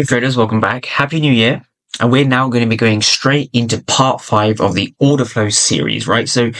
Hey traders, welcome back. Happy New Year. And we're now going to be going straight into part 5 of the order flow series, right? So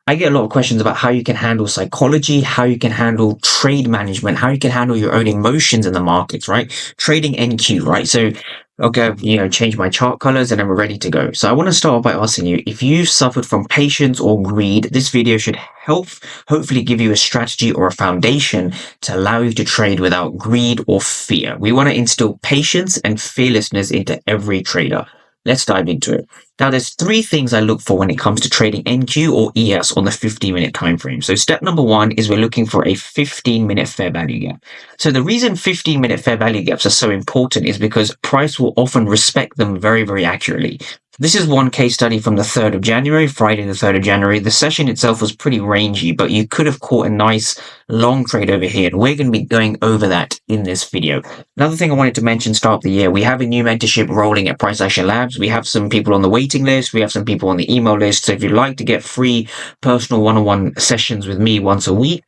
I get a lot of questions about how you can handle psychology, how you can handle trade management, how you can handle your own emotions in the markets, right? Trading NQ, right? So I'll go, change my chart colors and then we're ready to go. So I want to start by asking you, if you've suffered from patience or greed, this video should hopefully give you a strategy or a foundation to allow you to trade without greed or fear. We want to instill patience and fearlessness into every trader. Let's dive into it. Now, there's 3 things I look for when it comes to trading NQ or ES on the 15-minute time frame. So step number 1 is we're looking for a 15-minute fair value gap. So the reason 15-minute fair value gaps are so important is because price will often respect them very, very accurately. This is one case study from the 3rd of January, Friday the 3rd of January. The session itself was pretty rangy, but you could have caught a nice long trade over here, and we're going to be going over that in this video. Another thing I wanted to mention, start of the year, we have a new mentorship rolling at Price Action Labs. We have some people on the waiting list. We have some people on the email list. So if you'd like to get free personal one-on-one sessions with me once a week,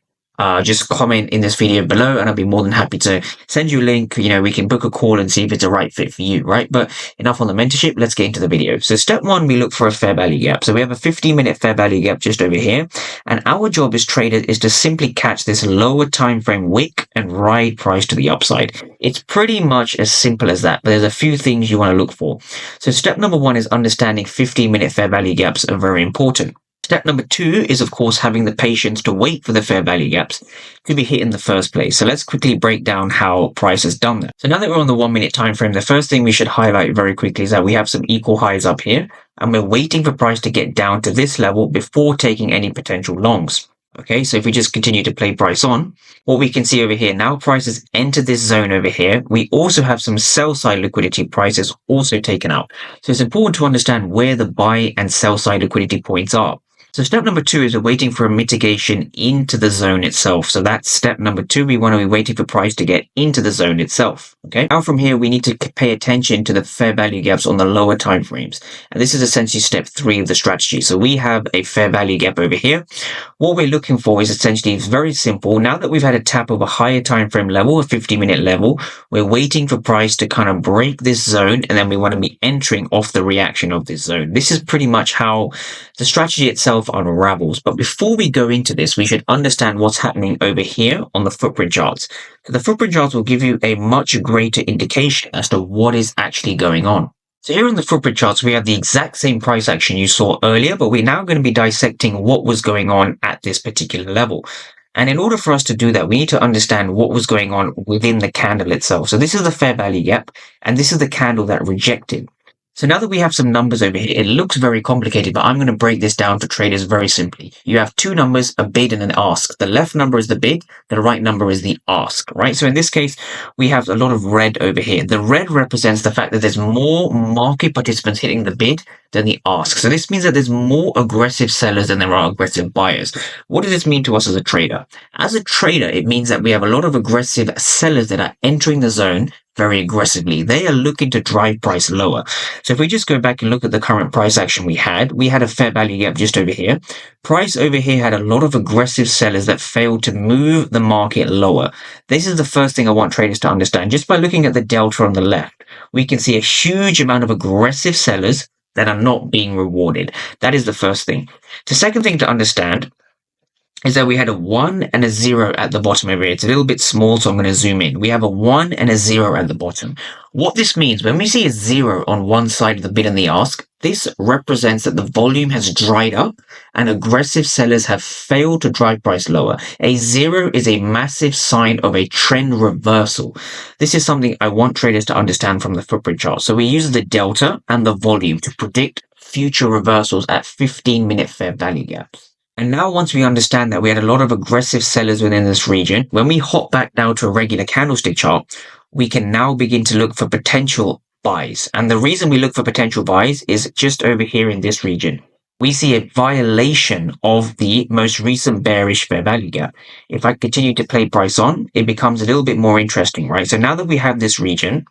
just comment in this video below and I'll be more than happy to send you a link. We can book a call and see if it's a right fit for you, right? But enough on the mentorship. Let's get into the video. So step 1, we look for a fair value gap. So we have a 15-minute fair value gap just over here. And our job as traders is to simply catch this lower time frame wick and ride price to the upside. It's pretty much as simple as that, but there's a few things you want to look for. So step number 1 is understanding 15-minute fair value gaps are very important. Step number 2 is, of course, having the patience to wait for the fair value gaps to be hit in the first place. So let's quickly break down how price has done that. So now that we're on the 1-minute time frame, the first thing we should highlight very quickly is that we have some equal highs up here, and we're waiting for price to get down to this level before taking any potential longs. Okay, so if we just continue to play price on, what we can see over here, now price has entered this zone over here. We also have some sell side liquidity prices also taken out. So it's important to understand where the buy and sell side liquidity points are. So step number 2 is we're waiting for a mitigation into the zone itself. So that's step number 2. We want to be waiting for price to get into the zone itself. Okay. Now from here, we need to pay attention to the fair value gaps on the lower time frames. And this is essentially step 3 of the strategy. So we have a fair value gap over here. What we're looking for is essentially very simple. Now that we've had a tap of a higher time frame level, a 50-minute level, we're waiting for price to kind of break this zone. And then we want to be entering off the reaction of this zone. This is pretty much how the strategy itself unravels. But before we go into this, we should understand what's happening over here on the footprint charts. So the footprint charts will give you a much greater indication as to what is actually going on. So here on the footprint charts, we have the exact same price action you saw earlier, but we're now going to be dissecting what was going on at this particular level. And in order for us to do that, we need to understand what was going on within the candle itself. So this is the fair value gap, and this is the candle that rejected. So now that we have some numbers over here, it looks very complicated, but I'm going to break this down for traders very simply. You have 2 numbers, a bid and an ask. The left number is the bid, the right number is the ask, right? So in this case, we have a lot of red over here. The red represents the fact that there's more market participants hitting the bid than the ask. So this means that there's more aggressive sellers than there are aggressive buyers. What does this mean to us as a trader? As a trader, it means that we have a lot of aggressive sellers that are entering the zone very aggressively. They are looking to drive price lower. So if we just go back and look at the current price action we had a fair value gap just over here. Price over here had a lot of aggressive sellers that failed to move the market lower. This is the first thing I want traders to understand. Just by looking at the delta on the left, we can see a huge amount of aggressive sellers that are not being rewarded. That is the first thing. The second thing to understand is that we had a 1 and a 0 at the bottom over here. It's a little bit small, so I'm going to zoom in. We have a 1 and a 0 at the bottom. What this means, when we see a 0 on one side of the bid and the ask, this represents that the volume has dried up and aggressive sellers have failed to drive price lower. A 0 is a massive sign of a trend reversal. This is something I want traders to understand from the footprint chart. So we use the delta and the volume to predict future reversals at 15-minute fair value gaps. And now once we understand that we had a lot of aggressive sellers within this region, when we hop back down to a regular candlestick chart, we can now begin to look for potential buys. And the reason we look for potential buys is just over here in this region. We see a violation of the most recent bearish fair value gap. If I continue to play price on, it becomes a little bit more interesting, right? So now that we have this region,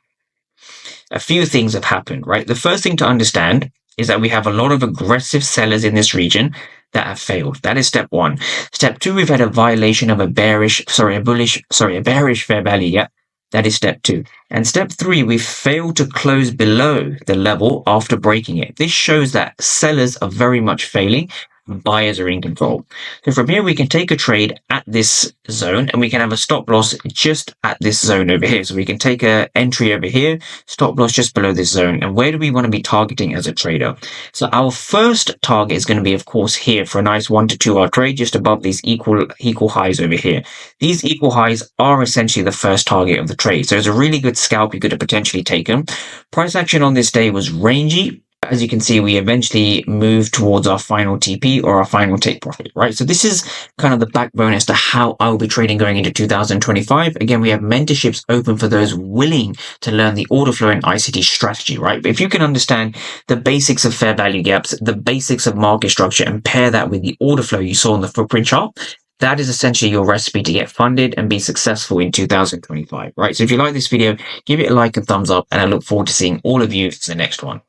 a few things have happened, right? The first thing to understand is that we have a lot of aggressive sellers in this region that have failed. That is step 1. Step 2, we've had a violation of a bearish fair value gap That is step 2. And step 3, we failed to close below the level after breaking it. This shows that sellers are very much failing. Buyers are in control. So from here, we can take a trade at this zone and we can have a stop loss just at this zone over here. So we can take a entry over here, stop loss just below this zone. And where do we want to be targeting as a trader? So our first target is going to be, of course, here for a nice 1 to 2 hour trade, just above these equal highs over here. These equal highs are essentially the first target of the trade. So it's a really good scalp you could have potentially taken. Price action on this day was rangy. As you can see, we eventually move towards our final TP or our final take profit, right? So this is kind of the backbone as to how I'll be trading going into 2025. Again, we have mentorships open for those willing to learn the order flow and ICT strategy, right? But if you can understand the basics of fair value gaps, the basics of market structure, and pair that with the order flow you saw in the footprint chart, that is essentially your recipe to get funded and be successful in 2025, right? So if you like this video, give it a like and thumbs up, and I look forward to seeing all of you in the next one.